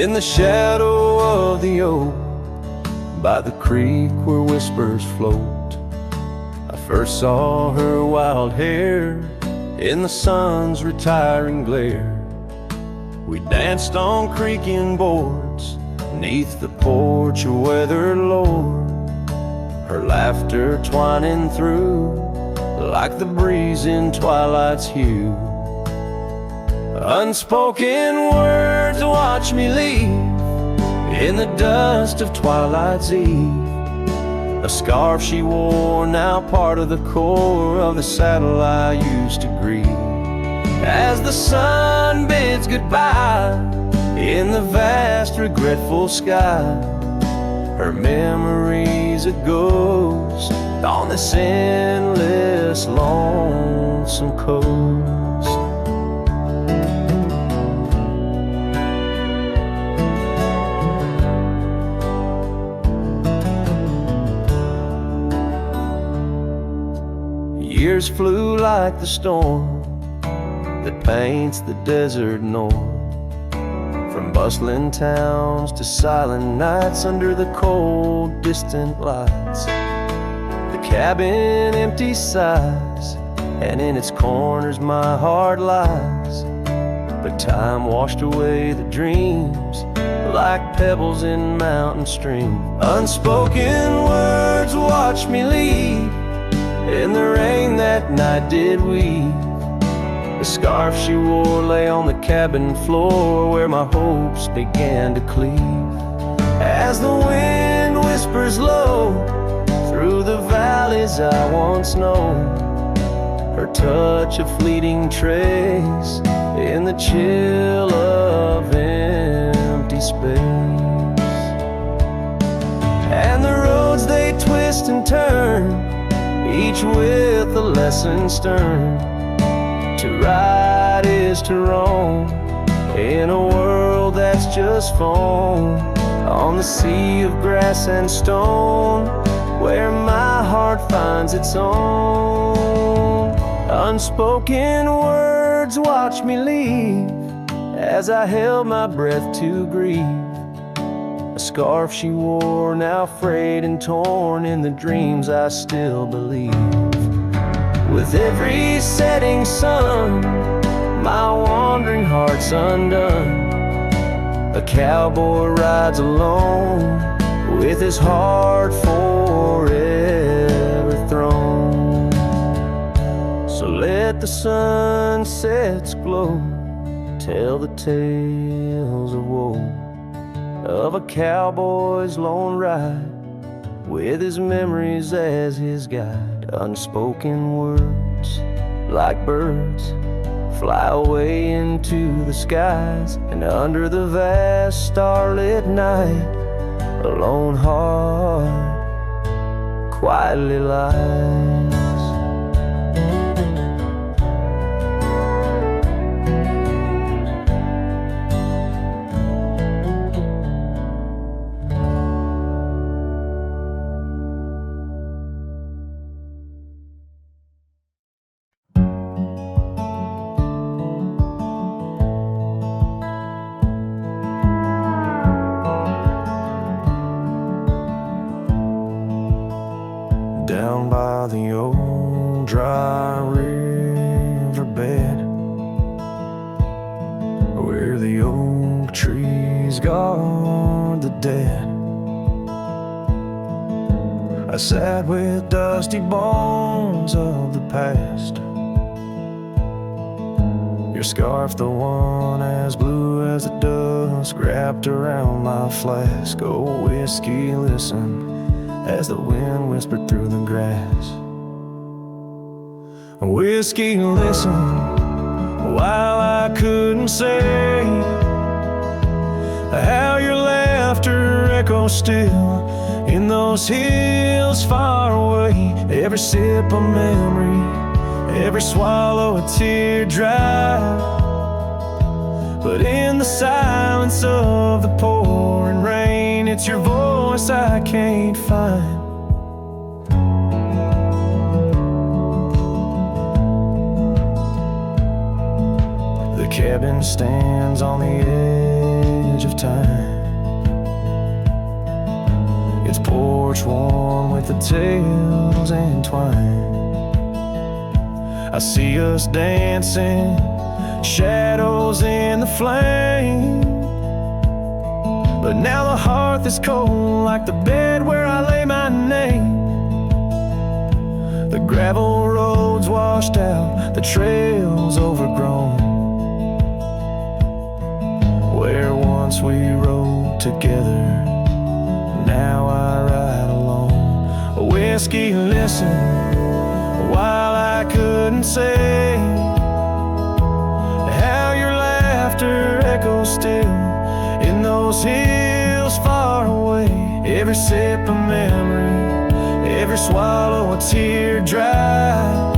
in the shadow of the oak, by the creek where whispers float. I first saw her wild hair in the sun's retiring glare. We danced on creaking boards 'neath the porch of weathered lore, her laughter twining through like the breeze in twilight's hue. Unspoken words watch me leave in the dust of twilight's eve. A scarf she wore, now part of the core of the saddle I used to grieve. As the sun bids goodbye in the vast regretful sky, her memory's a ghost on this endless lonesome coast. Years flew like the storm that paints the desert north, from bustling towns to silent nights under the cold, distant lights. The cabin empty sighs, and in its corners my heart lies. But time washed away the dreams like pebbles in mountain stream. Unspoken words watch me leave in the rain that night did weave. The scarf she wore lay on the cabin floor where my hopes began to cleave. As the wind whispers low through the valleys I once known, her touch a fleeting trace in the chill of empty space. And the roads they twist and turn, each with a lesson stern. To ride is to roam in a world that's just foam, on the sea of grass and stone where my heart finds its own. Unspoken words watch me leave as I held my breath to grieve. A scarf she wore, now frayed and torn in the dreams I still believe. With every setting sun, my wandering heart's undone. A cowboy rides alone with his heart forever thrown. So let the sunsets glow, tell the tales of woe, of a cowboy's lone ride with his memories as his guide. Unspoken words like birds fly away into the skies, and under the vast starlit night a lone heart quietly lies. Down by the old dry riverbed, where the oak trees guard the dead, I sat with dusty bones of the past. Your scarf, the one as blue as the dusk, wrapped around my flask. Oh, whiskey, listen as the wind whispered through the grass. Whiskey, listen, while I couldn't say how your laughter echoes still in those hills far away. Every sip a memory, every swallow a teardrop, but in the silence of the pouring rain, it's your voice I can't find. The cabin stands on the edge of time. It's porch warm with the tails entwined. I see us dancing, shadows in the flame. But now the hearth is cold like the bed where I lay my name. The gravel roads washed out, the trails overgrown. Where once we rode together, now I ride alone. A whiskey listen while I couldn't say how your laughter echoes still in those hills far away. Every sip a memory, every swallow a tear dry.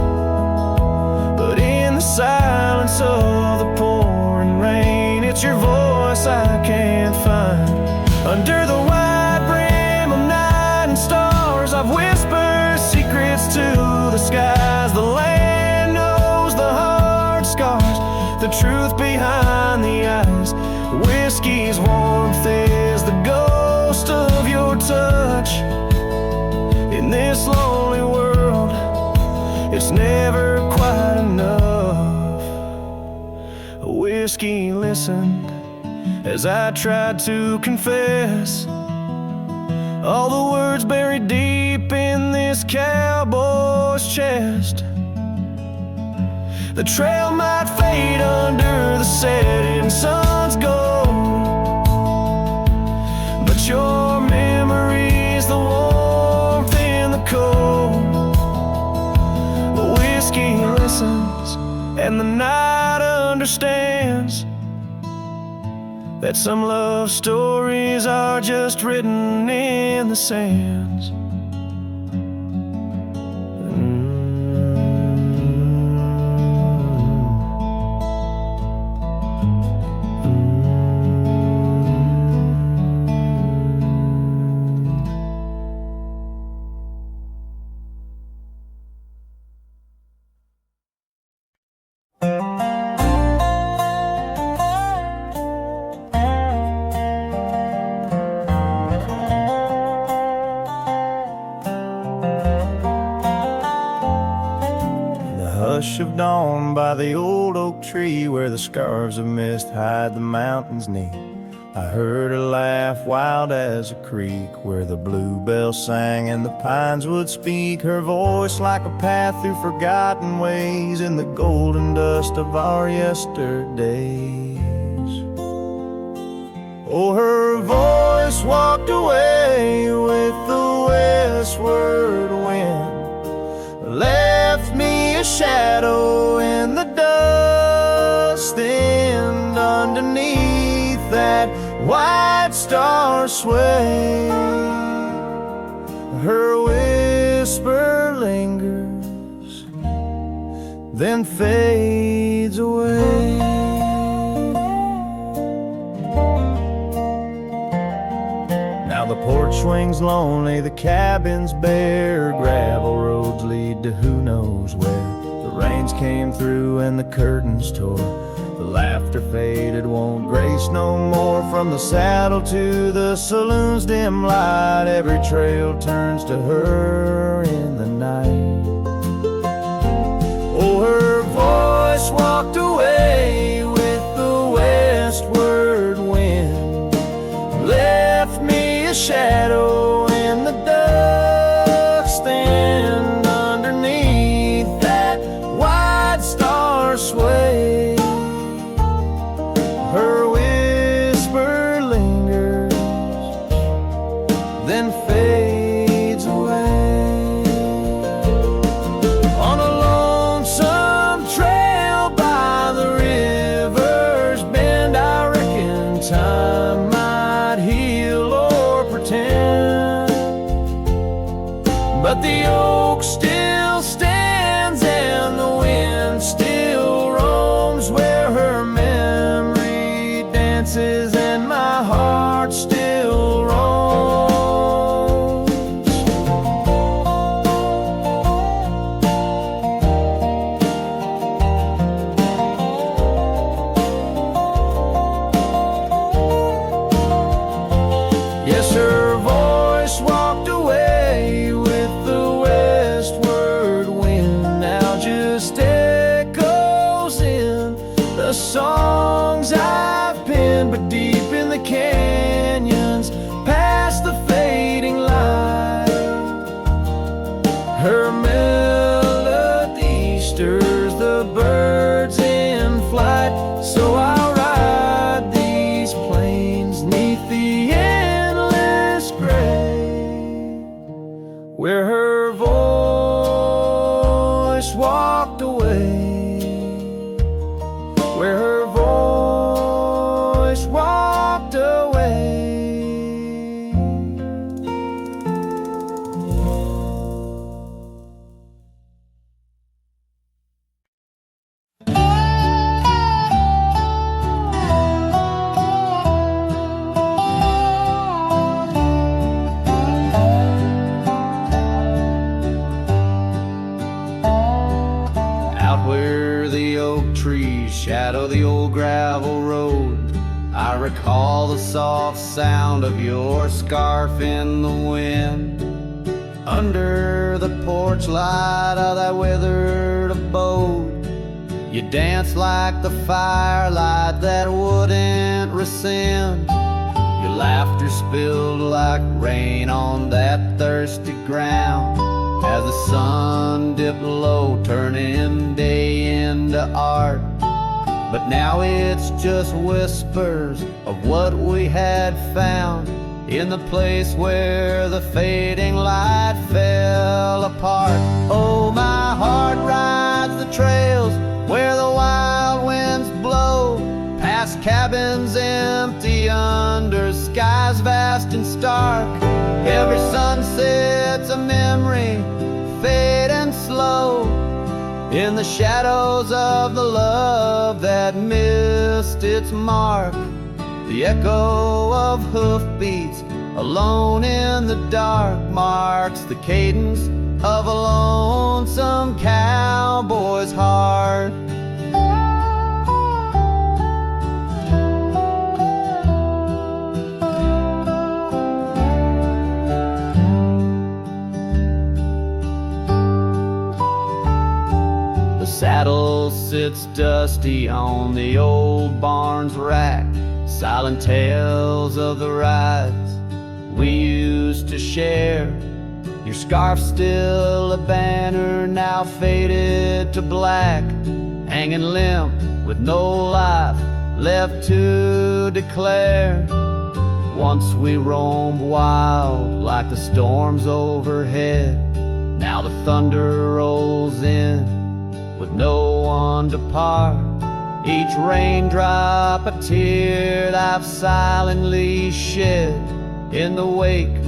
But in the silence of the pouring rain, it's your voice I can't find. Under the wide brim of night and stars, I've whispered secrets to the skies. The land knows the hard scars, the truth behind the eyes. Whiskey's warmth is the ghost of your touch. In this lonely world, it's never quite enough. A whiskey listened as I tried to confess all the words buried deep in this cowboy's chest. The trail might fade under the setting sun's gold, but your memory's the warmth in the cold. The whiskey listens and the night understands that some love stories are just written in the sands. Hush of dawn by the old oak tree, where the scarves of mist hide the mountains neath. I heard her laugh wild as a creek, where the bluebell sang and the pines would speak. Her voice like a path through forgotten ways in the golden dust of our yesterdays. Oh, her voice walked away with the westward wind, left me a shadow in the dust, and underneath that white star sway, her whisper lingers, then fades away. Now the porch swings lonely, the cabin's bare, gravel roads lead to who knows where. The rains came through and the curtains tore, the laughter faded, won't grace no more. From the saddle to the saloon's dim light, every trail turns to her in the night. Oh, her voice walked away with the westward wind, left me a shadow in the dust, and underneath that white star sway, her whisper lingers, then fades away. On a lonesome trail by the river's bend, I reckon time might heal or pretend, but the oak still stands and the wind still roams where her memory dances and my heart still roams. recall the soft sound of your scarf in the wind, under the porch light of that weathered abode. You danced like the firelight that wouldn't rescind. Your laughter spilled like rain on that thirsty ground, as the sun dipped low, turning day into art. But now it's just whispers of what we had found in the place where the fading light fell apart. Oh, my heart rides the trails where the wild winds blow, past cabins empty under skies vast and stark. Every sunset's a memory, fading slow, in the shadows of the love that missed its mark. The echo of hoofbeats alone in the dark marks the cadence of a lonesome cowboy's heart. The saddle sits dusty on the old barn's rack, silent tales of the rides we used to share. Your scarf still a banner, now faded to black, hanging limp with no life left to declare. Once we roamed wild like the storms overhead, now the thunder rolls in with no one to part. Each raindrop a tear I've silently shed in the wake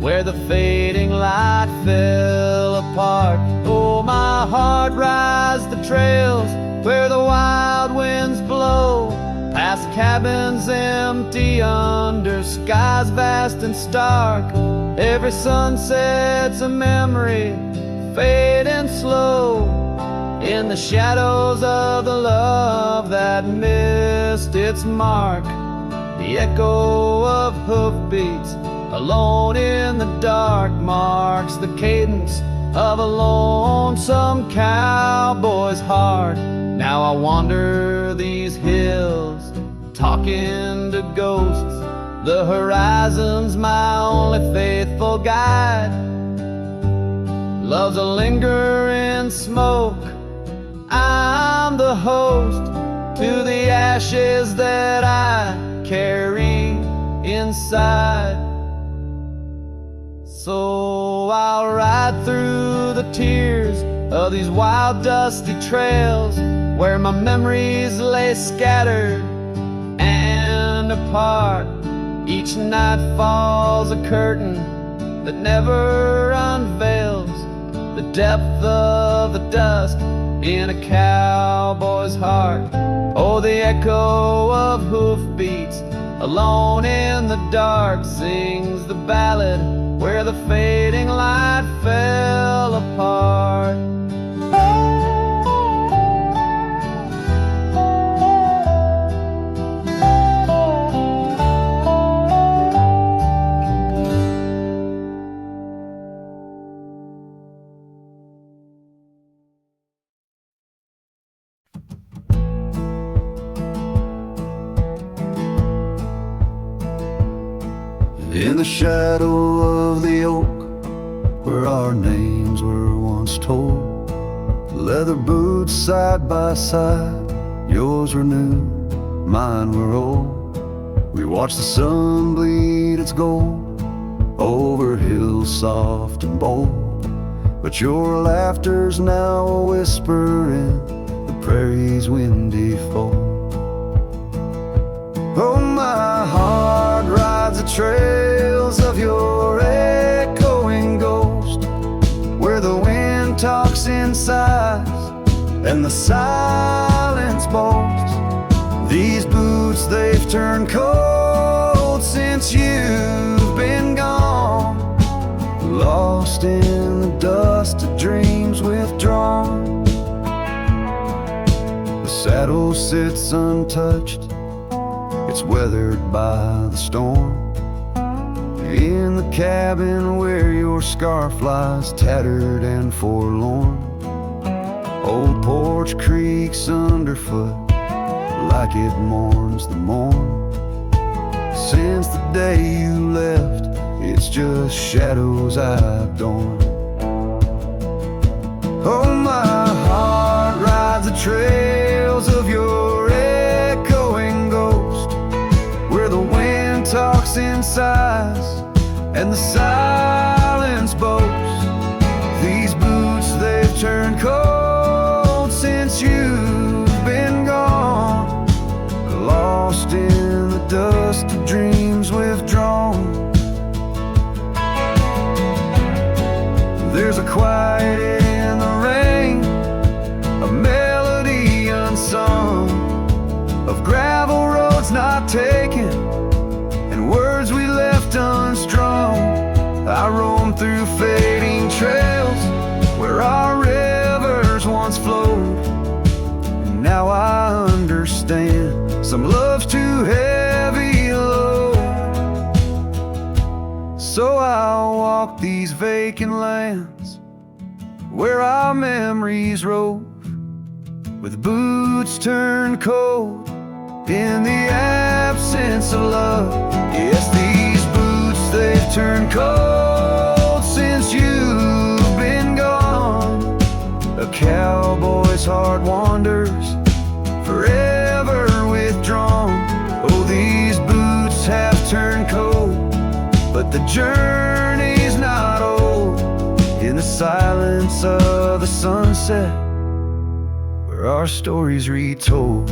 where the fading light fell apart. Oh, my heart rides the trails where the wild winds blow, past cabins empty under skies vast and stark. Every sunset's a memory, fading slow, in the shadows of the love that missed its mark. The echo of hoofbeats alone in the dark marks the cadence of a lonesome cowboy's heart. Now I wander these hills, talking to ghosts. The horizon's my only faithful guide. Love's a lingering smoke, I'm the host to the ashes that I carry inside. So I'll ride through the tears of these wild dusty trails where my memories lay scattered and apart. Each night falls a curtain that never unveils the depth of the dust in a cowboy's heart. Oh, the echo of hoofbeats alone in the dark sings the ballad where the fading light fell apart. In the shadow of the oak, where our names were once told, leather boots side by side, yours were new, mine were old. We watched the sun bleed its gold over hills soft and bold, but your laughter's now a whisper in the prairie's windy fold. Oh, my heart rides the trails of your echoing ghost, where the wind talks in sighs and the silence boasts. These boots, they've turned cold since you've been gone, lost in the dust of dreams withdrawn. The saddle sits untouched, it's weathered by the storm. In the cabin where your scarf lies tattered and forlorn, old porch creaks underfoot like it mourns the morn. Since the day you left, it's just shadows I've dorn. Oh, my heart rides the trails of your echoing ghost, where the wind talks in sighs and the silence boasts. These boots, they've turned cold since you've been gone, lost in the dust of dreams withdrawn. There's a quiet in the rain, a melody unsung, of gravel roads not taken and words we left unstrung. I roam through fading trails where our rivers once flowed, and now I understand some love's too heavy a load. So I'll walk these vacant lands where our memories rove, with boots turned cold in the absence of love. Yes, these boots, they've turned cold since you've been gone. A cowboy's heart wanders, forever withdrawn. Oh, these boots have turned cold, but the journey's not old. In the silence of the sunset, where our stories retold.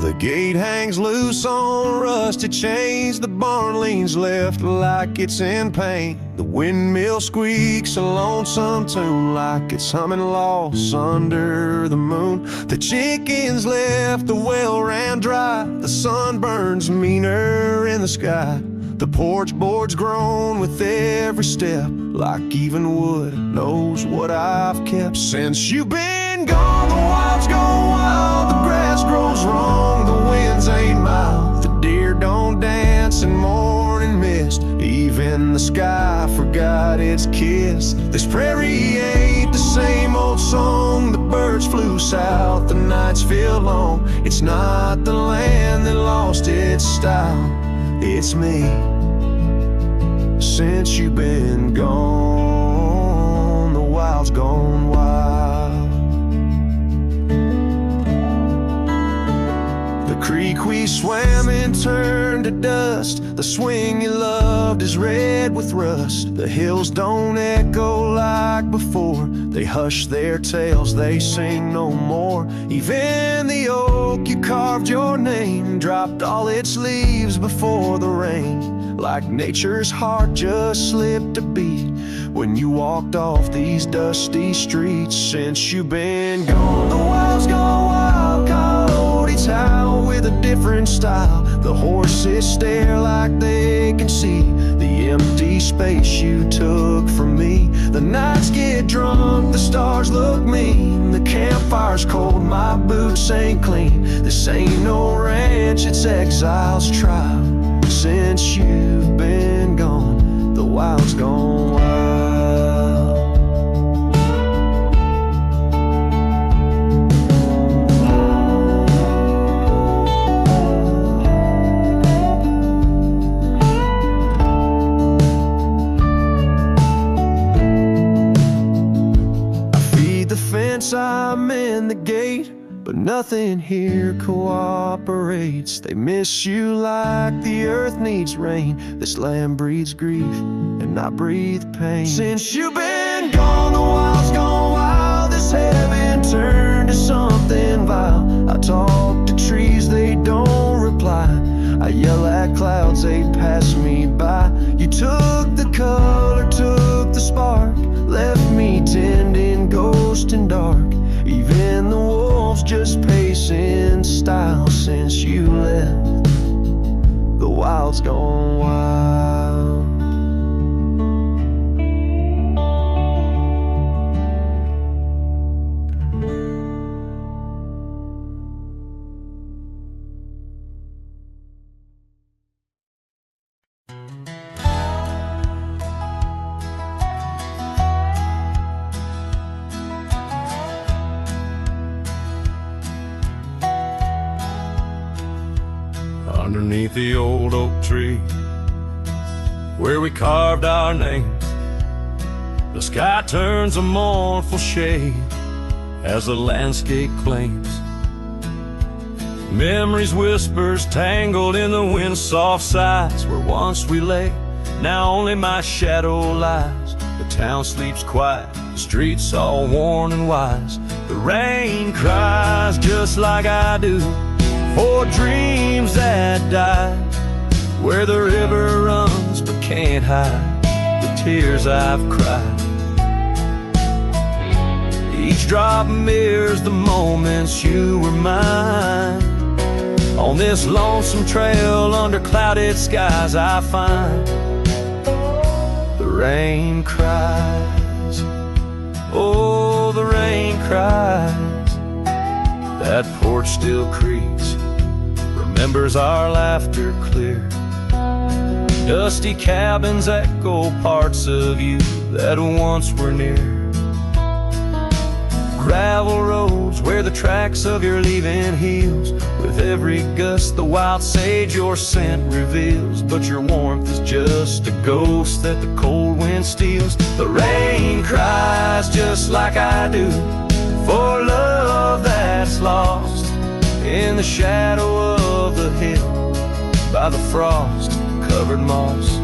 The gate hangs loose on rusted chains, the barn leans left like it's in pain. The windmill squeaks a lonesome tune like it's humming lost under the moon. The chickens left, the well ran dry, the sun burns meaner in the sky. The porch boards groan with every step, like even wood knows what I've kept. Since you've been gone, the wild's gone wild, the grass grows wrong, the winds ain't mild, the deer don't dance in morning mist, even the sky forgot its kiss. This prairie ain't the same old song, the birds flew south, the nights feel long. It's not the land that lost its style, it's me. Since you've been gone, the wild's gone wild. The creek we swam in turned to dust, the swing you loved is red with rust. The hills don't echo like before, they hush their tales, they sing no more. Even the oak you carved your name dropped all its leaves before the rain, like nature's heart just slipped a beat when you walked off these dusty streets. Since you've been gone, the wild's gone wild, coyotes howl with a different style. The horses stare like they can see the empty space you took from me. The nights get drunk, the stars look mean, the campfire's cold, my boots ain't clean. This ain't no ranch, it's exile's trial. Since you've been gone, the wild's gone wild. I feed the fence, I'm in the gate, but nothing here cooperates. They miss you like the earth needs rain. This land breeds grief and I breathe pain. Since you've been gone, the wild's gone wild. This heaven turned to something vile. I talk to trees, they don't reply. I yell at clouds, they pass me by. You took the color, took the spark, left me tending ghost and dark. Even the wolves style since you left. The wild's gone wild. Underneath the old oak tree where we carved our names, the sky turns a mournful shade as the landscape claims. Memories whispers tangled in the wind's soft sighs. Where once we lay, now only my shadow lies. The town sleeps quiet, the streets all worn and wise. The rain cries just like I do for dreams that died, where the river runs but can't hide the tears I've cried. Each drop mirrors the moments you were mine. On this lonesome trail under clouded skies I find the rain cries. Oh, the rain cries. That porch still creaks, remembers our laughter clear. Dusty cabins echo parts of you that once were near. Gravel roads where the tracks of your leaving heals. With every gust the wild sage your scent reveals. But your warmth is just a ghost that the cold wind steals. The rain cries just like I do for love that's lost in the shadow of the hill by the frost-covered moss.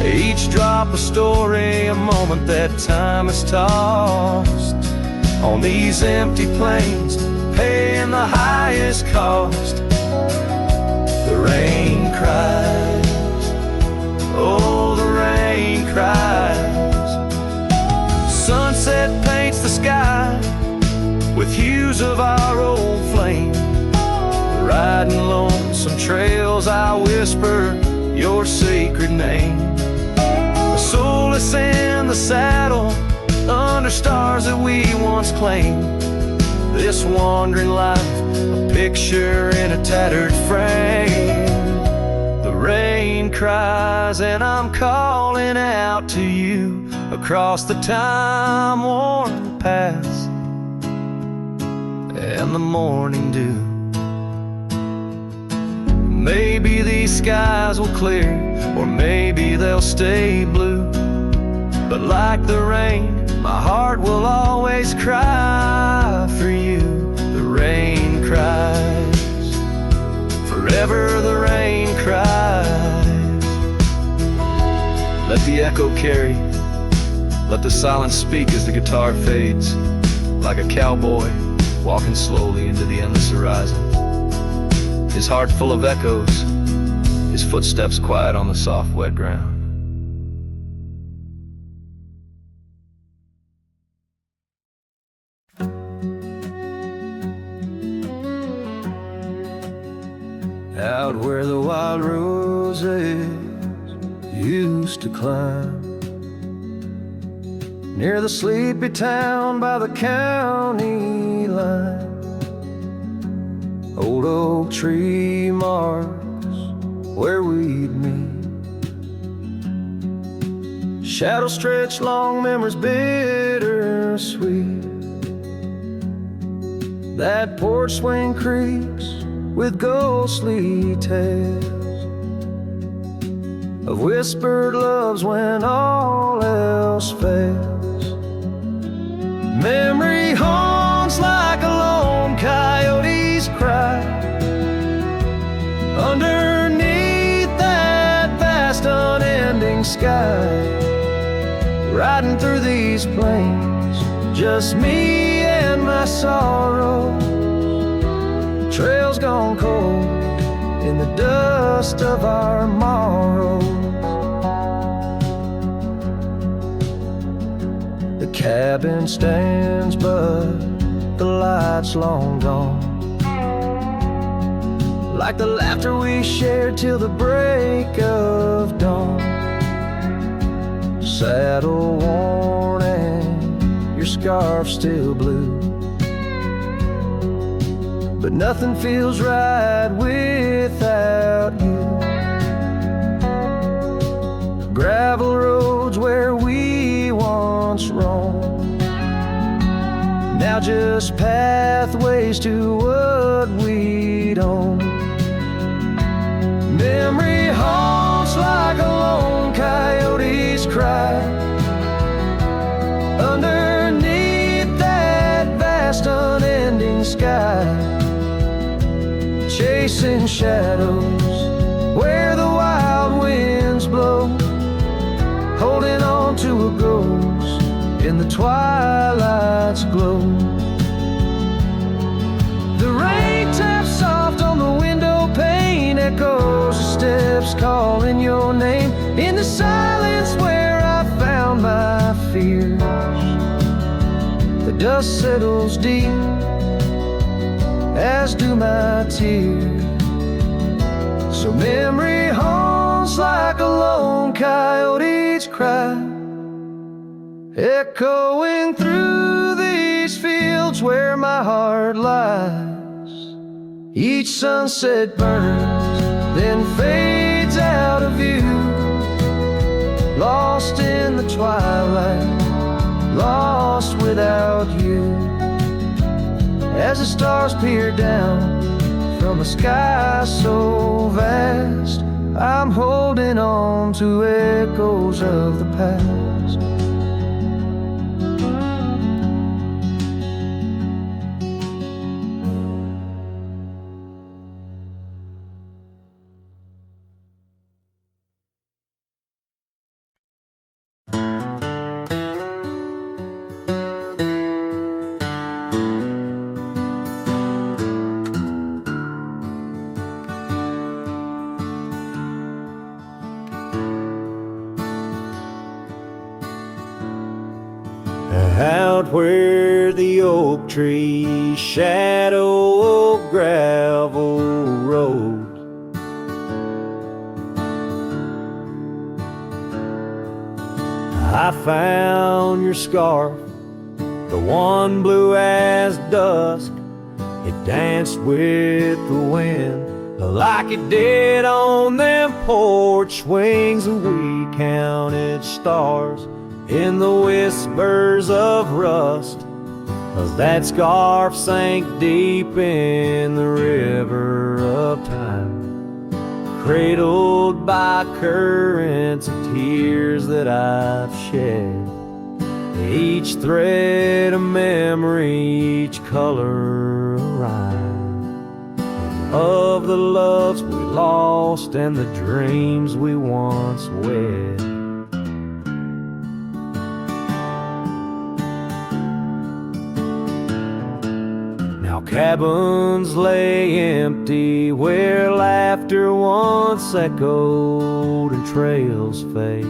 Each drop a story, a moment that time has tossed on these empty plains, paying the highest cost. The rain cries. Oh, the rain cries. Sunset paints the sky with hues of our old flame. Riding lonesome trails I whisper your sacred name. Soulless in the saddle under stars that we once claimed. This wandering life, a picture in a tattered frame. The rain cries and I'm calling out to you across the time-worn paths and the morning dew. Maybe these skies will clear, or maybe they'll stay blue. But like the rain, my heart will always cry for you. The rain cries. Forever the rain cries. Let the echo carry. Let the silence speak as the guitar fades. Like a cowboy walking slowly into the endless horizon. His heart full of echoes, his footsteps quiet on the soft wet ground. Out where the wild roses used to climb, near the sleepy town by the county line. Old oak tree marks where we'd meet. Shadow stretch long memories bittersweet. That porch swing creaks with ghostly tales of whispered loves when all else fails. Memory haunts like a lone coyote's cry underneath that vast unending sky. Riding through these plains, just me and my sorrow. Trails gone cold in the dust of our morrows. The cabin stands but the light's long gone. like the laughter we shared till the break of dawn. Saddle worn and your scarf still blue, but nothing feels right without you. Gravel roads where we once roamed, now just pathways to what we'd own. Memory haunts like a lone coyote's cry underneath that vast unending sky, chasing shadows where the wild winds blow, holding on to a ghost in the twilight's glow. The rain taps soft on the window pane, echoes of steps calling your name in the silence where I found my fears. The dust settles deep, as do my tears. So memory haunts like a lone coyote's cry, echoing through these fields where my heart lies. Each sunset burns, then fades out of view, lost in the twilight, lost without you. As the stars peer down from a sky so vast, I'm holding on to echoes of the past. Out where the oak trees shadow a gravel road, I found your scarf, the one blue as dusk. It danced with the wind like it did on them porch swings, and we counted stars in the whispers of rust, as that scarf sank deep in the river of time, cradled by currents of tears that I've shed. Each thread a memory, each color a rhyme, of the loves we lost and the dreams we once wed. Cabins lay empty where laughter once echoed and trails fade,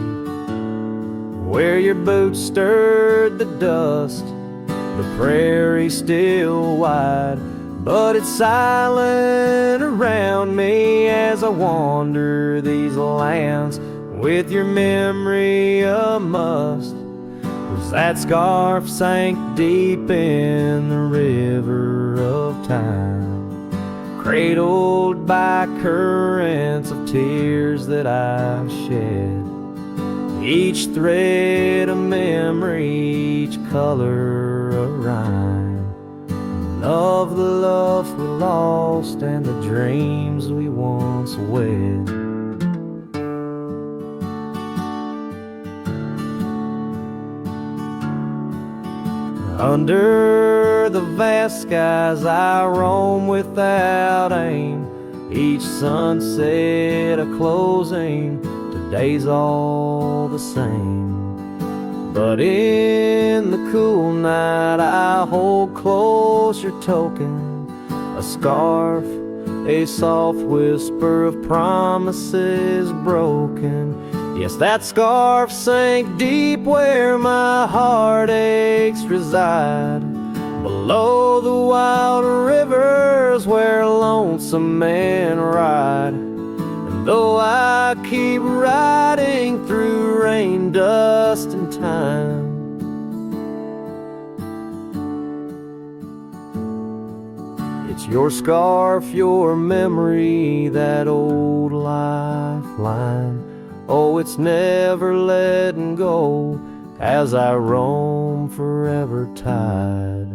where your boots stirred the dust, the prairie still wide, but it's silent around me as I wander these lands with your memory a must. That scarf sank deep in the river of time, cradled by currents of tears that I've shed. Each thread a memory, each color a rhyme, of the love we lost and the dreams we once wed. Under the vast skies I roam without aim, each sunset a closing, today's all the same. But in the cool night I hold close your token, a scarf, a soft whisper of promises broken. Yes, that scarf sank deep where my heartaches reside, below the wild rivers where lonesome men ride. And though I keep riding through rain, dust, and time, it's your scarf, your memory, that old lifeline. Oh, it's never letting go as I roam forever tide.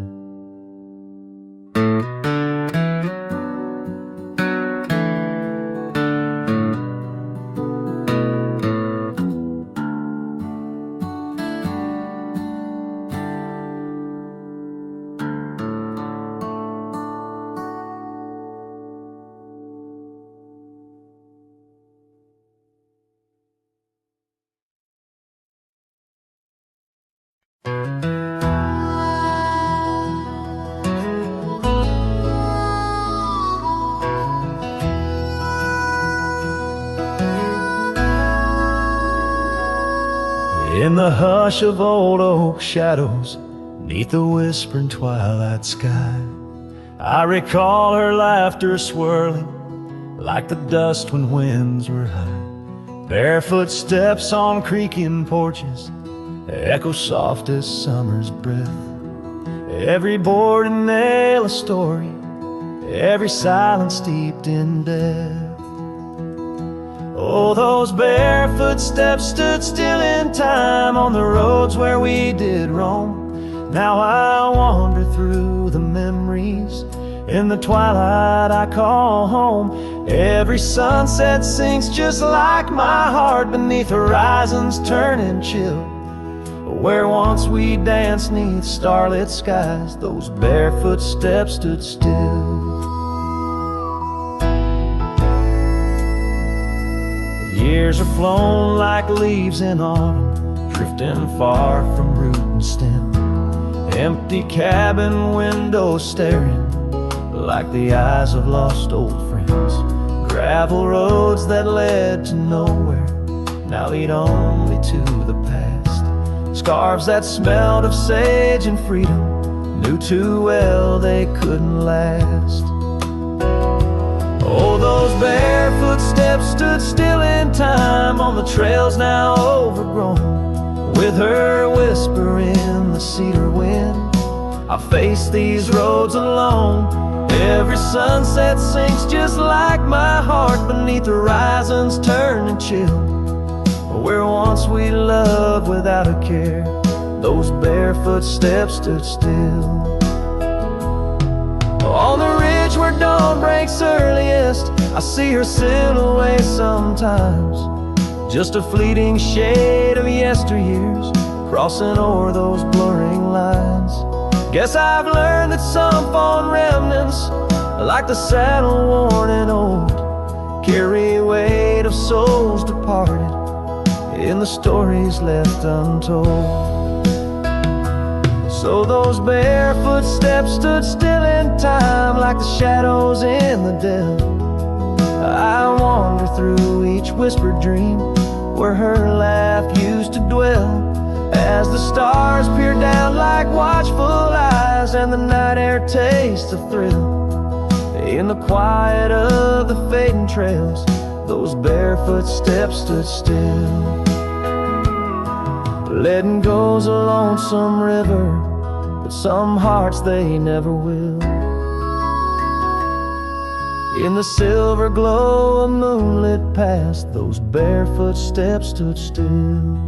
In the hush of old oak shadows, 'neath the whispering twilight sky, I recall her laughter swirling like the dust when winds were high. Barefoot steps on creaking porches echo soft as summer's breath. Every board and nail a story, every silence steeped in death. Oh, those barefoot steps stood still in time on the roads where we did roam. Now I wander through the memories in the twilight I call home. Every sunset sinks just like my heart beneath horizons turning chill. Where once we danced 'neath starlit skies, those barefoot steps stood still. Years are flown like leaves in autumn, drifting far from root and stem. Empty cabin windows staring like the eyes of lost old friends. Gravel roads that led to nowhere now lead only to the past. Scarves that smelled of sage and freedom knew too well they couldn't last. Oh, those barefoot steps stood still in time on the trails now overgrown. With her whisper in the cedar wind, I face these roads alone. Every sunset sinks just like my heart beneath horizons turning chill. Where once we loved without a care, those barefoot steps stood still. On the ridge where dawn breaks earliest, I see her silhouette sometimes, just a fleeting shade of yesteryears crossing o'er those blurring lines. Guess I've learned that some fond remnants, like the saddle worn and old, carry weight of souls departed in the stories left untold. So those barefoot steps stood still in time like the shadows in the dell. I wander through each whispered dream where her laugh used to dwell. As the stars peer down like watchful eyes and the night air tastes of thrill. In the quiet of the fading trails, those barefoot steps stood still. Letting go's a lonesome river, but some hearts they never will. In the silver glow of moonlit past, those barefoot steps stood still.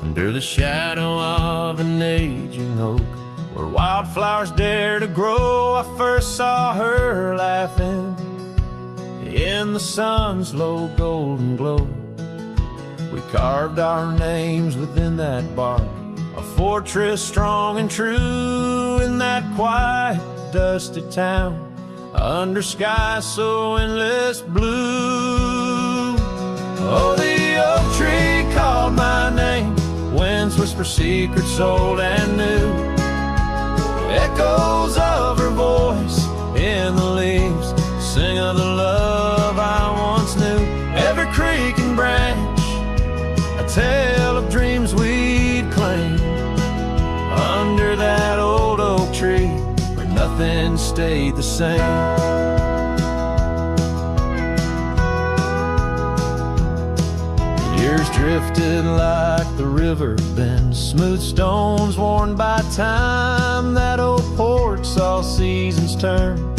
Under the shadow of an aging oak, where wildflowers dare to grow, I first saw her laughing in the sun's low golden glow. We carved our names within that bark, a fortress strong and true in that quiet dusty town, under skies so endless blue. Oh, the oak tree called my name, winds whisper secrets old and new. Echoes of her voice in the leaves sing of the love I once knew. Every creek and branch, a tale of dreams we'd claim, under that old oak tree where nothing stayed the same. Years drifted like the river bends, smooth stones worn by time. That old porch saw seasons turn,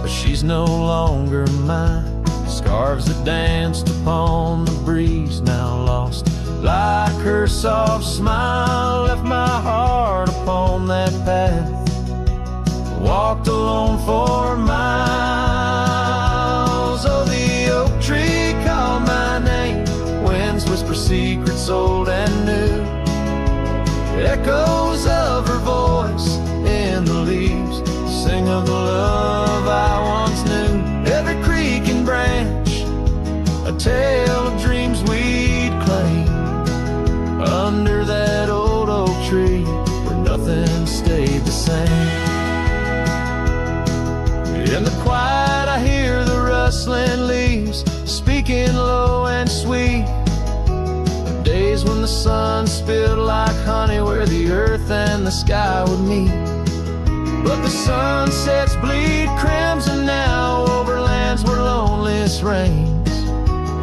but she's no longer mine. Scarves that danced upon the breeze, now lost. Like her soft smile left my heart upon that path. Walked alone for miles. Oh, the oak tree called my name, winds whisper secrets old and new. Echoes of her voice in the leaves sing of the love I once knew. Every creek and branch, a tale of dreams we'd claim, under that old oak tree where nothing stayed the same. In the quiet I hear the rustling leaves speaking low and sweet, of days when the sun spilled like honey where the earth and the sky would meet. But the sunsets bleed crimson now over lands where loneliness reigns.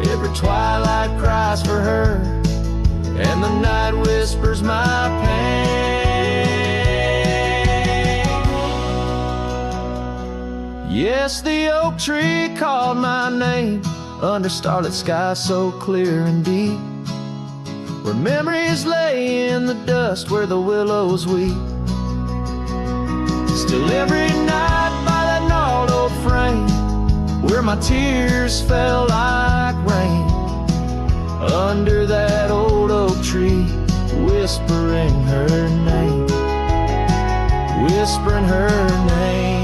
Every twilight cries for her, and the night whispers my pain. Yes, the oak tree called my name, under starlit skies so clear and deep, where memories lay in the dust where the willows weep. Still every night by that gnarled old frame, where my tears fell like rain, under that old oak tree, whispering her name, whispering her name.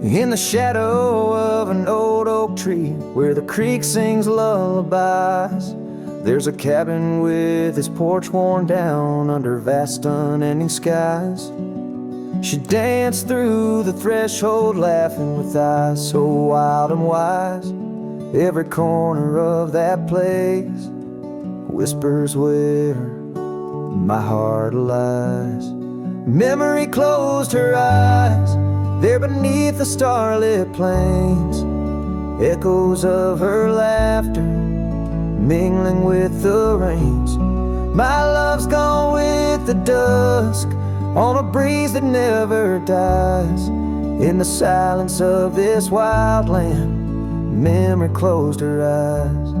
In the shadow of an old oak tree, where the creek sings lullabies, there's a cabin with its porch worn down under vast unending skies. She danced through the threshold laughing with eyes so wild and wise. Every corner of that place whispers where my heart lies. Memory closed her eyes there beneath the starlit plains, echoes of her laughter mingling with the rains. My love's gone with the dusk on a breeze that never dies. In the silence of this wild land, memory closed her eyes.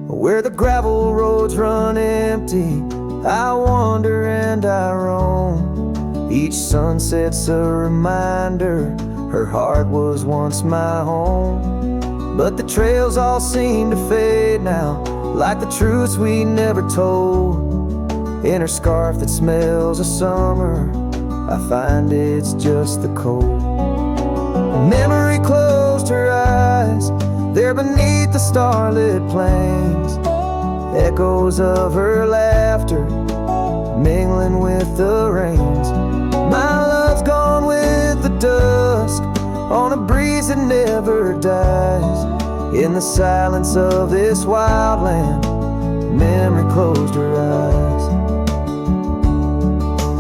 Where the gravel roads run empty, I wander and I roam. Each sunset's a reminder her heart was once my home. But the trails all seem to fade now, like the truths we never told. In her scarf that smells of summer, I find it's just the cold. Memory closed her eyes there beneath the starlit plains, echoes of her laughter mingling with the rains. My love's gone with the dusk on a breeze that never dies. In the silence of this wild land, memory closed her eyes.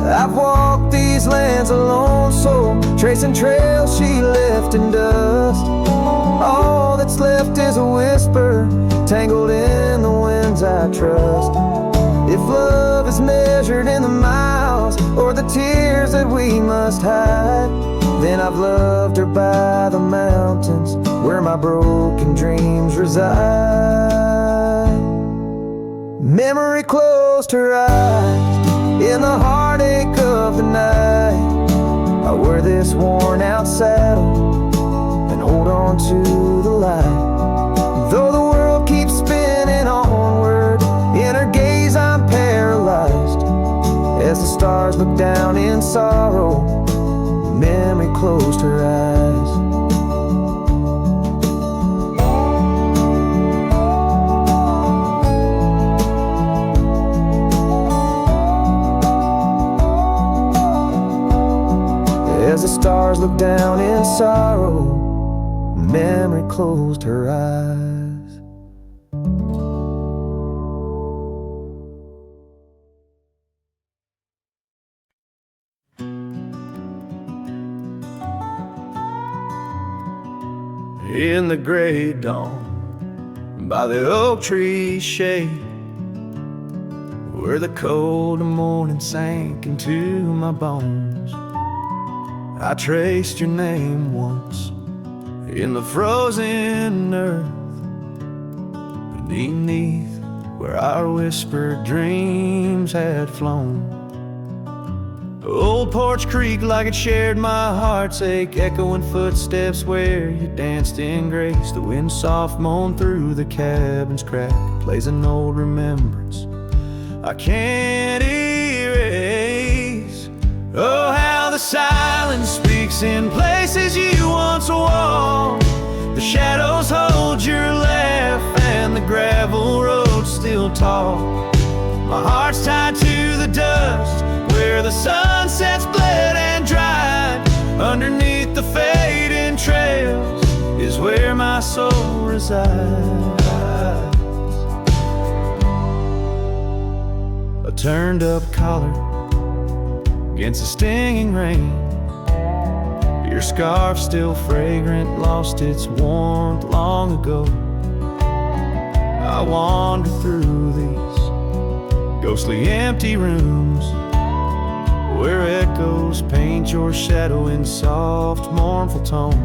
I've walked these lands alone, so tracing trails she left in dust. All that's left is a whisper, tangled in the winds I trust. If love is measured in the miles, smiles or the tears that we must hide. Then I've loved her by the mountains where my broken dreams reside. Memory closed her eyes in the heartache of the night. I wear this worn out saddle and hold on to the light. Though the world keeps spinning onward, in her gaze I'm paralyzed. As the stars look down in sorrow, memory closed her eyes. As the stars look down in sorrow, memory closed her eyes. In the gray dawn, by the oak tree shade, where the cold morning sank into my bones, I traced your name once in the frozen earth, beneath where our whispered dreams had flown. Old Porch Creek like it shared my heart's ache, echoing footsteps where you danced in grace. The wind soft moaned through the cabin's crack, plays an old remembrance I can't erase. Oh, how the silence speaks in places you once walked. The shadows hold your laugh and the gravel road still talk. My heart's tied to the dust where the sunsets bled and dried. Underneath the fading trails is where my soul resides. A turned up collar against the stinging rain, your scarf still fragrant, lost its warmth long ago. I wander through these ghostly empty rooms where echoes paint your shadow in soft, mournful tones.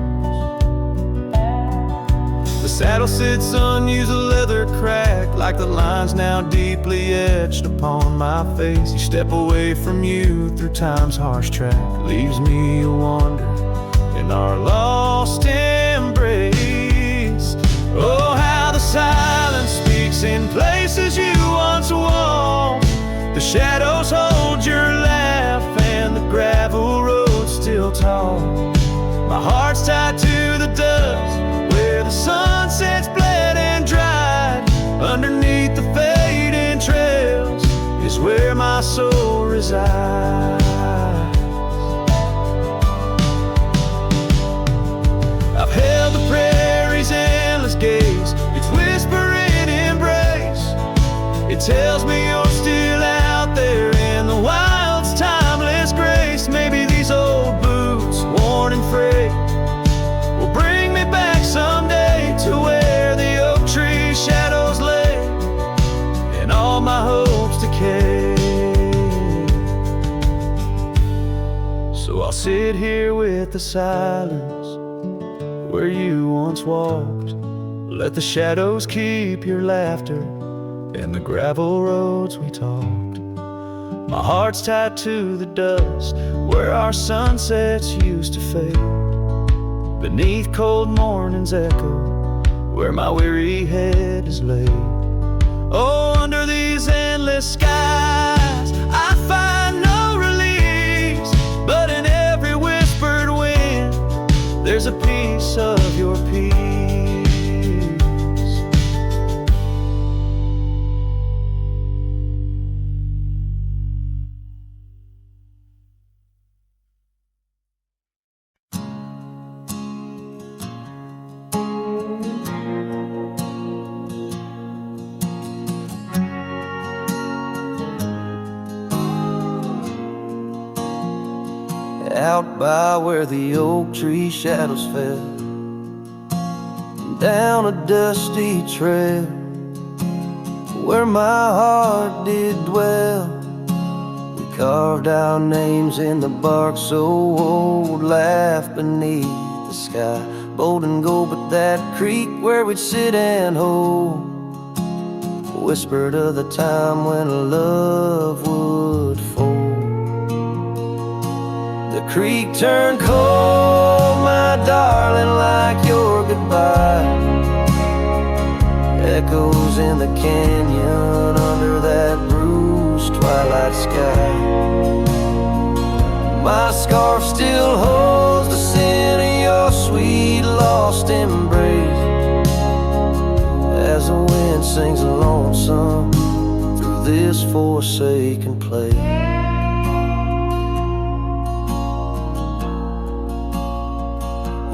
The saddle sits unused, a leather crack, like the lines now deeply etched upon my face. You step away from you through time's harsh track, leaves me a wander in our lost embrace. Oh, how the silence speaks in places you once walked. The shadows hold your laugh and the gravel road still tall. My heart's tied to the dust where the sunsets bled and dried. Underneath the fading trails is where my soul resides. I've held the prairie's endless gaze, its whispering embrace. It tells me you're still out there in the wild's timeless grace. Maybe these old boots, worn and frayed, will bring me back someday to where the oak tree shadows lay and all my hopes decay. So I'll sit here with the silence where you once walked. Let the shadows keep your laughter and the gravel roads we talked. My heart's tied to the dust where our sunsets used to fade. Beneath cold morning's echo where my weary head is laid. Oh, under these endless skies I find no release, but in every whispered wind there's a piece of your peace. Out by where the oak tree shadows fell, down a dusty trail, where my heart did dwell, we carved our names in the bark so old, laugh beneath the sky, bold and gold. But that creek where we'd sit and hold whispered of the time when love would fold. The creek turned cold, my darling, like your goodbye. Echoes in the canyon under that bruised twilight sky. My scarf still holds the scent of your sweet lost embrace, as the wind sings a lonesome through this forsaken place.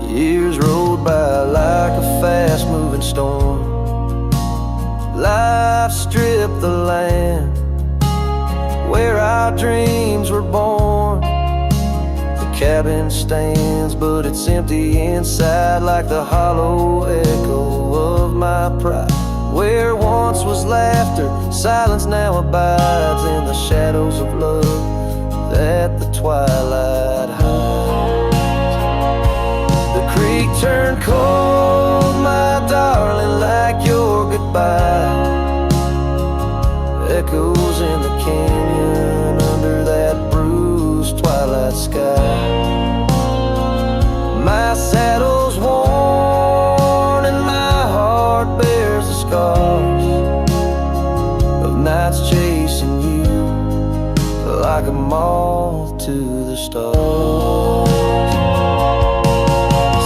Years rolled by like a fast-moving storm. Life stripped the land where our dreams were born. The cabin stands, but it's empty inside, like the hollow echo of my pride. Where once was laughter, silence now abides in the shadows of love that the twilight hides. The creek turned cold, my darling, like your goodbye. Echoes in the canyon under that bruised twilight sky. My saddle's worn and my heart bears the scars of nights chasing you like a moth to the stars.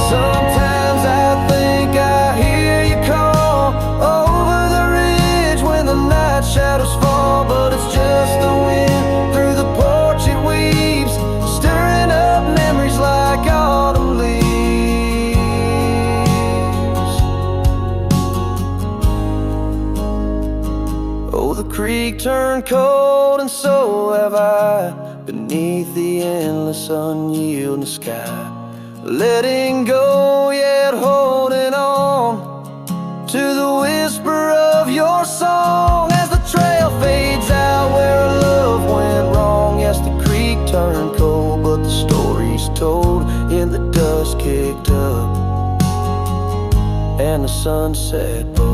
Sometimes I think I hear you call over the ridge when the night shadows fall, but it's just the wind through the porch it weaves, stirring up memories like autumn leaves. Oh, the creek turned cold and so have I, beneath the endless unyielding sky. Letting go yet holding on to the whisper of your song as the trail fades out where our love went wrong. Yes, the creek turned cold, but the story's told in the dust kicked up and the sunset bold.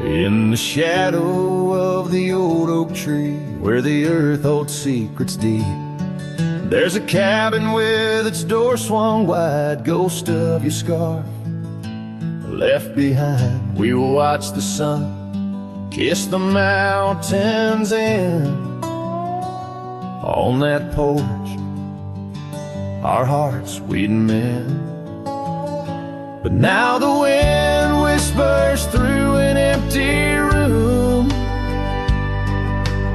In the shadow of the old oak tree, where the earth holds secrets deep, there's a cabin with its door swung wide, ghost of your scarf left behind. We will watch the sun kiss the mountains in. On that porch, our hearts we'd mend. But now the wind whispers through an empty room,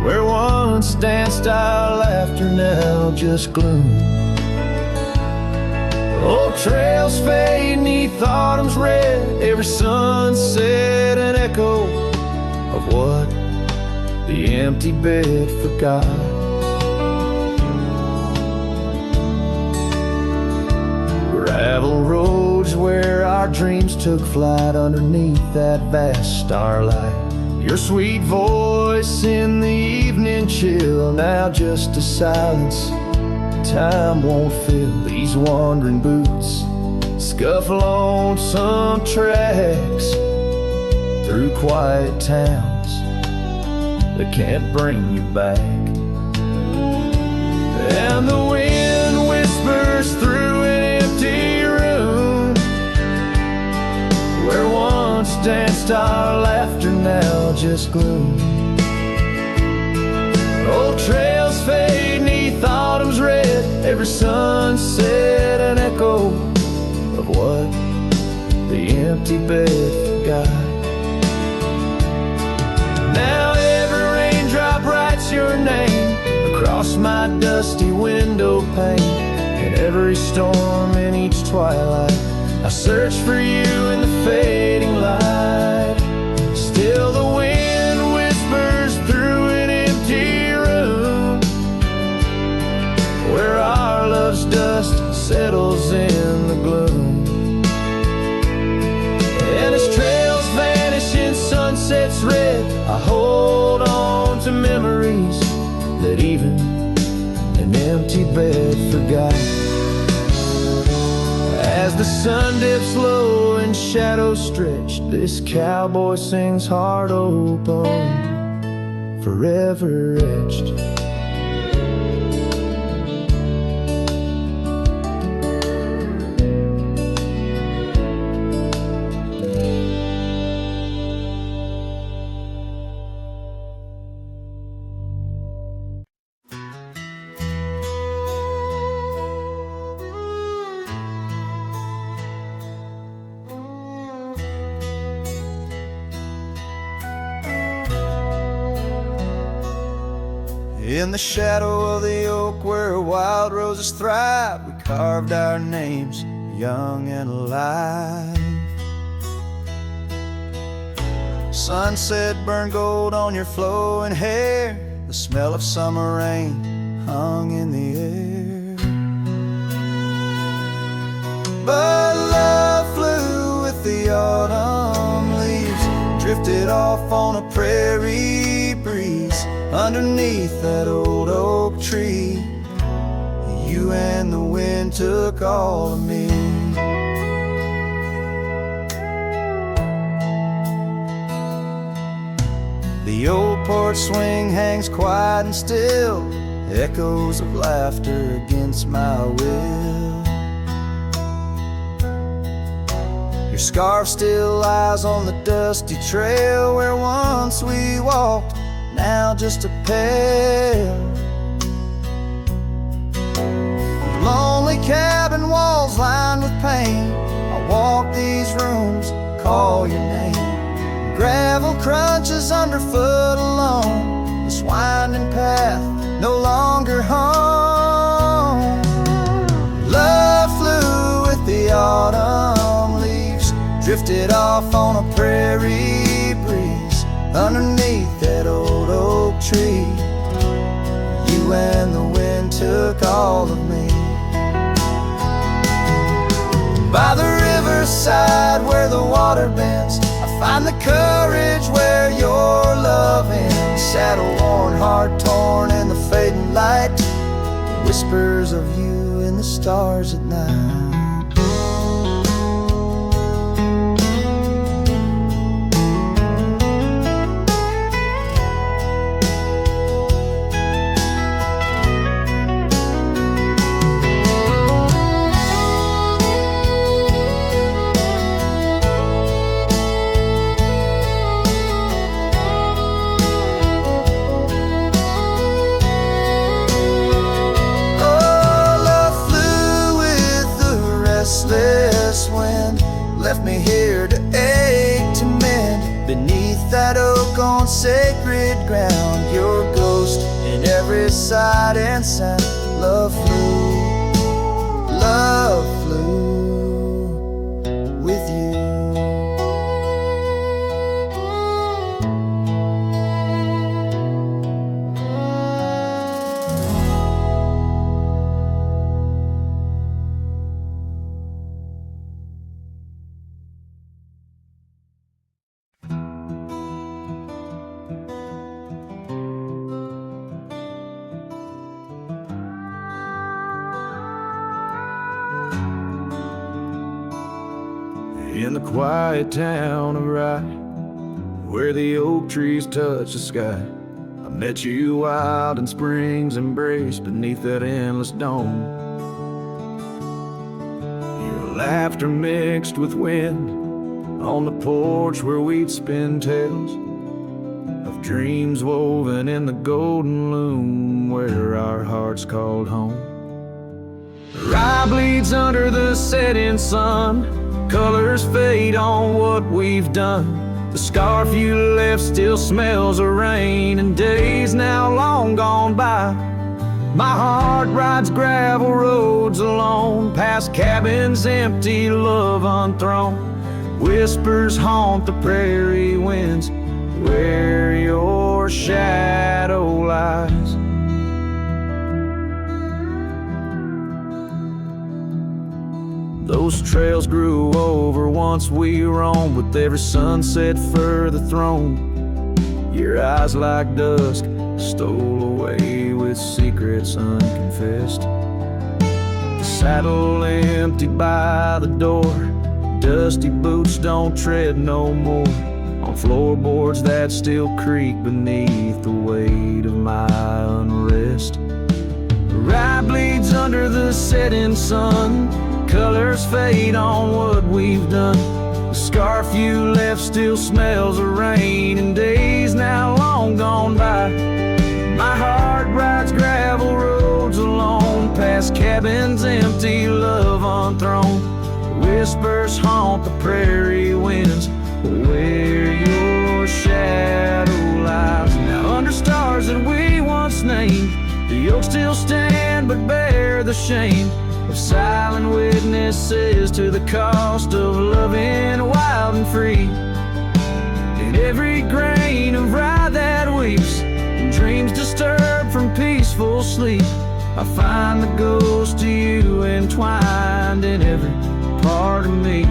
where once danced our laughter, now just gloom. Old trails fade neath autumn's red, every sunset an echo of what the empty bed forgot. Gravel roads where our dreams took flight underneath that vast starlight. Your sweet voice in the evening chill, now just a silence time won't fill. These wandering boots scuffle on some tracks through quiet towns that can't bring you back. And the wind whispers through an empty room, where once danced our laughter, now just gloom. Old trails fade neath autumn's red, every sunset an echo of what the empty bed forgot. Now every raindrop writes your name across my dusty window pane, and every every storm, in each twilight, I search for you in the fading light. Still the wind whispers through an empty room, where our love's dust settles in the gloom. And as trails vanish in sunset's red, I hold on to memories that even an empty bed forgot. As the sun dips low and shadows stretch, this cowboy sings heart open, forever etched. In the shadow of the oak where wild roses thrive, we carved our names young and alive. Sunset burned gold on your flowing hair, the smell of summer rain hung in the air. But love flew with the autumn leaves, drifted off on a prairie breeze. Underneath that old oak tree, you and the wind took all of me. The old porch swing hangs quiet and still, echoes of laughter against my will. Your scarf still lies on the dusty trail where once we walked, now just a pail. Lonely cabin walls lined with pain, I walk these rooms, call your name. Gravel crunches underfoot alone, this winding path no longer home. Love flew with the autumn leaves, drifted off on a prairie breeze. Underneath that old oak tree, you and the wind took all of me. By the riverside where the water bends, I find the courage where your love ends. Saddle worn, heart torn in the fading light, whispers of you in the stars at night. Left me here to ache, to mend. Beneath that oak on sacred ground, your ghost in every sight and sound. Love flew with you. In the quiet town of Rye, where the oak trees touch the sky, I met you wild in spring's embrace beneath that endless dome. Your laughter mixed with wind on the porch where we'd spin tales of dreams woven in the golden loom where our hearts called home. Rye bleeds under the setting sun, colors fade on what we've done. The scarf you left still smells of rain, and days now long gone by My heart rides gravel roads alone, past cabins empty, love unthrown. Whispers haunt the prairie winds, where your shadow lies. Those trails grew over once we roamed, with every sunset further thrown. Your eyes like dusk stole away with secrets unconfessed. The saddle emptied by the door, dusty boots don't tread no more on floorboards that still creak beneath the weight of my unrest. The rye bleeds under the setting sun, colors fade on what we've done. The scarf you left still smells of rain and days now long gone by. My heart rides gravel roads alone, past cabins empty, love unthrown. Whispers haunt the prairie winds, where your shadow lies. Now under stars that we once named, the oaks still stand but bear the shame of silent witnesses to the cost of loving wild and free. In every grain of rye that weeps, and dreams disturbed from peaceful sleep, I find the ghost of you entwined in every part of me.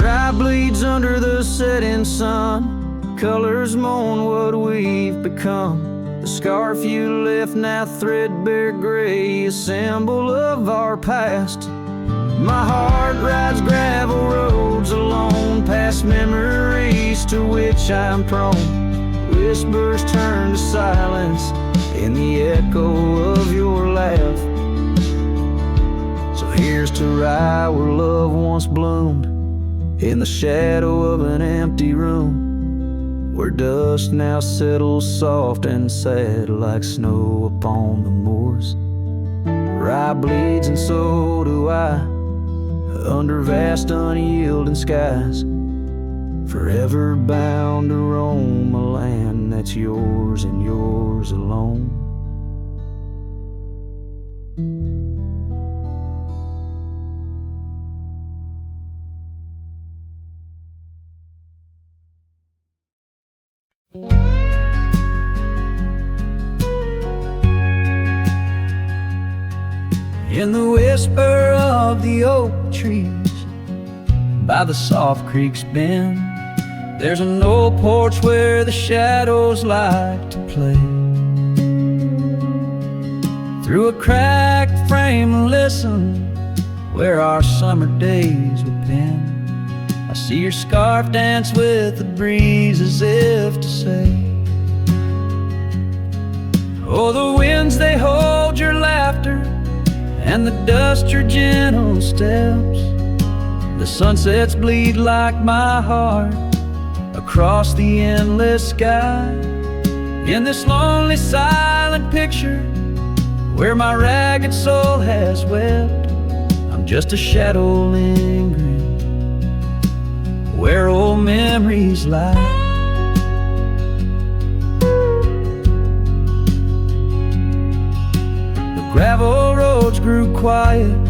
Rye bleeds under the setting sun, colors mourn what we've become. The scarf you left now threadbare gray, a symbol of our past. My heart rides gravel roads alone, past memories to which I'm prone. Whispers turn to silence in the echo of your laugh. So here's to rye where love once bloomed, in the shadow of an empty room, where dust now settles soft and sad like snow upon the moors. Rye bleeds and so do I, under vast unyielding skies, forever bound to roam a land that's yours and yours alone. In the whisper of the oak trees, by the soft creek's bend, there's an old porch where the shadows like to play. Through a cracked frame, listen, where our summer days were penned. I see your scarf dance with the breeze, as if to say, oh, the winds, they hold your laughter, and the dust your gentle steps. The sunsets bleed like my heart across the endless sky. In this lonely silent picture, where my ragged soul has wept, I'm just a shadow lingering where old memories lie. Gravel roads grew quiet,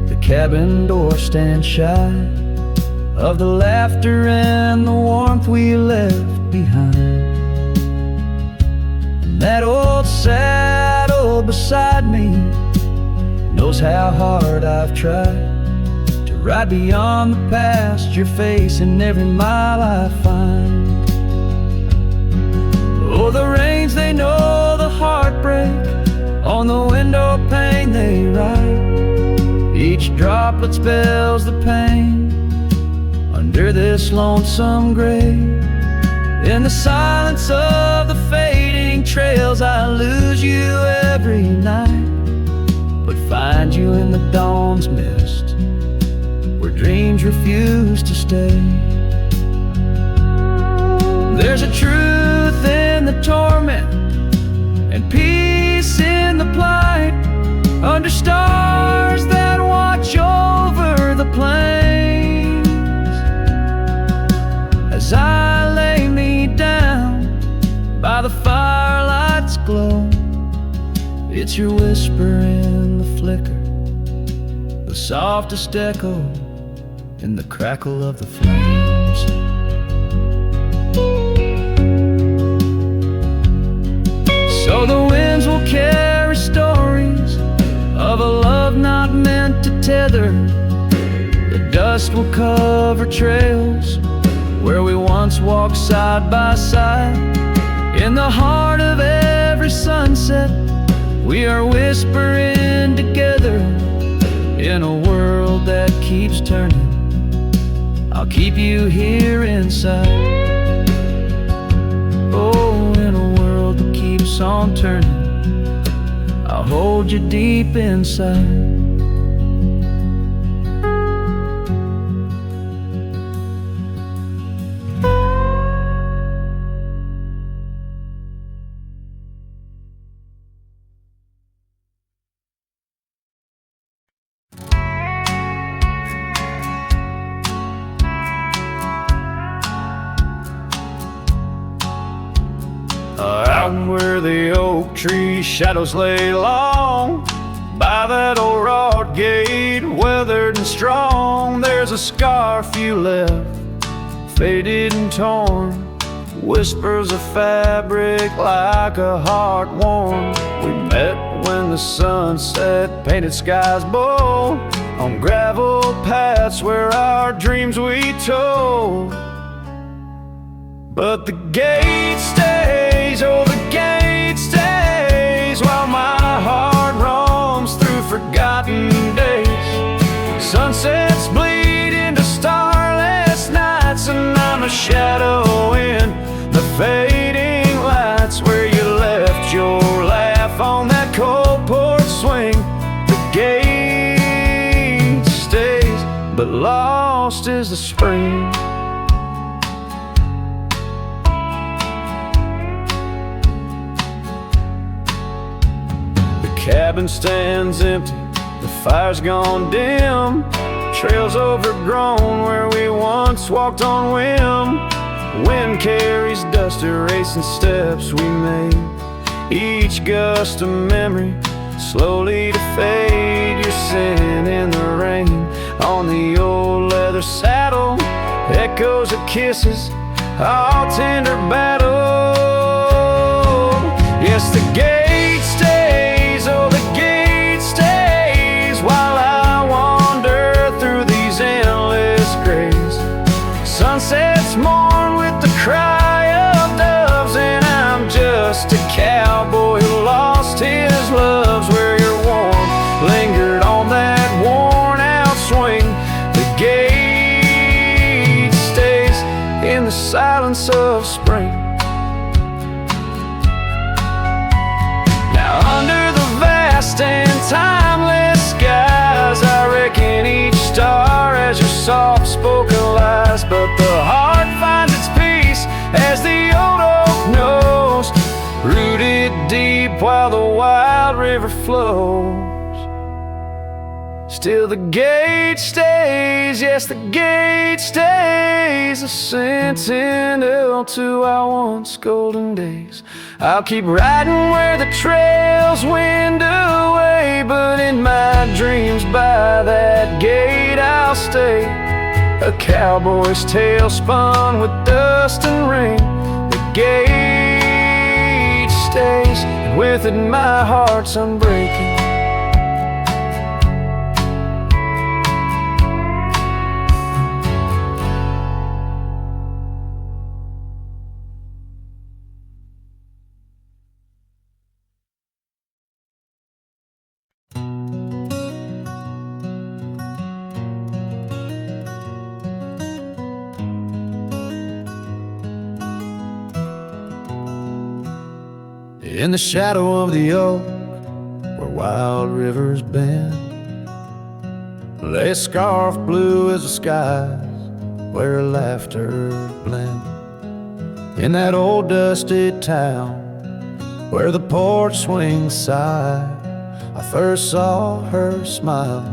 the cabin door stands shy of the laughter and the warmth we left behind. And that old saddle beside me knows how hard I've tried to ride beyond the past you're facing every mile I find. Oh, the rains, they know the heartbreak, on the window pane they write. Each droplet spells the pain under this lonesome grave. In the silence of the fading trails, I lose you every night, but find you in the dawn's mist, where dreams refuse to stay. There's a truth in the torment and peace in the plight, a under stars that watch over the plains. As I lay me down by the firelight's glow, it's your whisper in the flicker, the softest echo in the crackle of the flames. So the winds will carry stories of a love not meant to tether. The dust will cover trails where we once walked side by side. In the heart of every sunset, we are whispering together. In a world that keeps turning, I'll keep you here inside. Oh, in a world that keeps on turning, I'll hold you deep inside. Out where the oak tree shadows lay long, by that old rod gate, weathered and strong, there's a scarf you left, faded and torn, whispers of fabric like a heart worn. We met when the sunset painted skies bold, on gravel paths where our dreams we told. But the gate stays, oh the gate stays, while my heart roams through forgotten days. Sunsets bleed into starless nights, and I'm a shadow in the fading lights, where you left your laugh on that cold porch swing. The gate stays, but lost is the spring. Cabin stands empty, the fire's gone dim, trails overgrown where we once walked on whim. Wind carries dust, erasing steps we made, each gust a memory, slowly to fade. Your scent in the rain on the old leather saddle, echoes of kisses, all tender battle. Yes, the gate stays, oh the gate stays, while I wander through these endless grays. Sunsets mourn with the cry of doves, and I'm just a cowboy who lost his loves, where your warmth lingered on that worn out swing. The gate stays in the silence of spring. And timeless skies, I reckon each star as your soft-spoken lies, but the heart finds its peace as the old oak knows, rooted deep while the wild river flows. Still the gate stays, yes the gate stays, a sentinel to our once golden days. I'll keep riding where the trails wind away, but in my dreams by that gate I'll stay. A cowboy's tale spun with dust and rain. The gate stays, and with it my heart's unbreaking. In the shadow of the oak, where wild rivers bend, lay a scarf blue as the skies, where laughter blend. In that old dusty town, where the porch swings sigh, I first saw her smile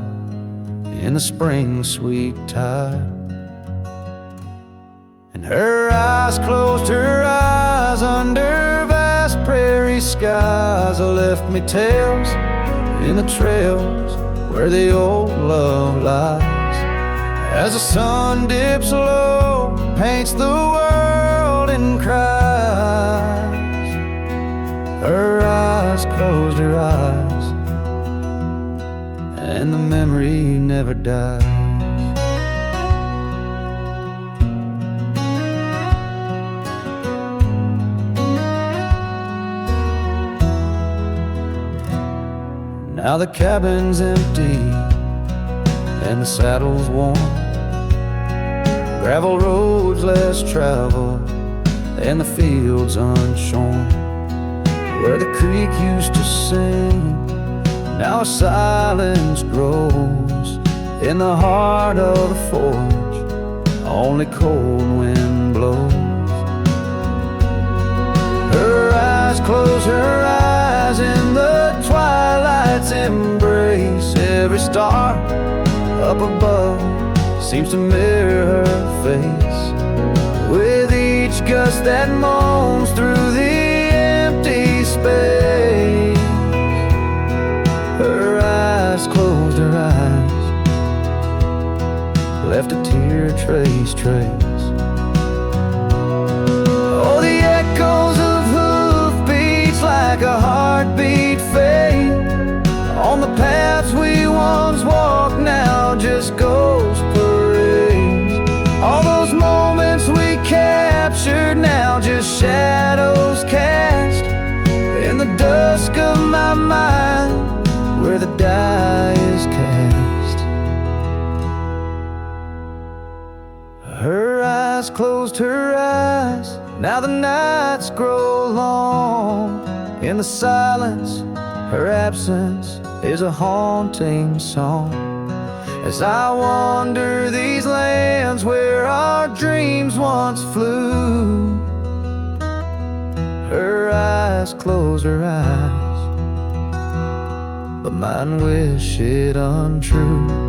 in the spring sweet tide, and her eyes closed, her eyes under vast prairie skies. Left me tales in the trails where the old love lies. As the sun dips low, paints the world in cries. Her eyes closed, her eyes, and the memory never dies. Now the cabin's empty and the saddle's worn, gravel roads less traveled and the fields unshorn. Where the creek used to sing, now silence grows in the heart of the forge, only cold wind blows. Her eyes close, her eyes in the twilight's embrace. Every star up above seems to mirror her face, with each gust that moans through the empty space. Her eyes closed, her eyes left a tear trace. Oh, the echoes of hoofbeats like a heartbeat fade on the paths we once walked, now just ghost parades. All those moments we captured, now just shadows cast in the dusk of my mind, where the die is cast. Her eyes closed, her eyes, now the nights grow long. In the silence, her absence is a haunting song. As I wander these lands where our dreams once flew, her eyes close, her eyes, but mine wish it untrue.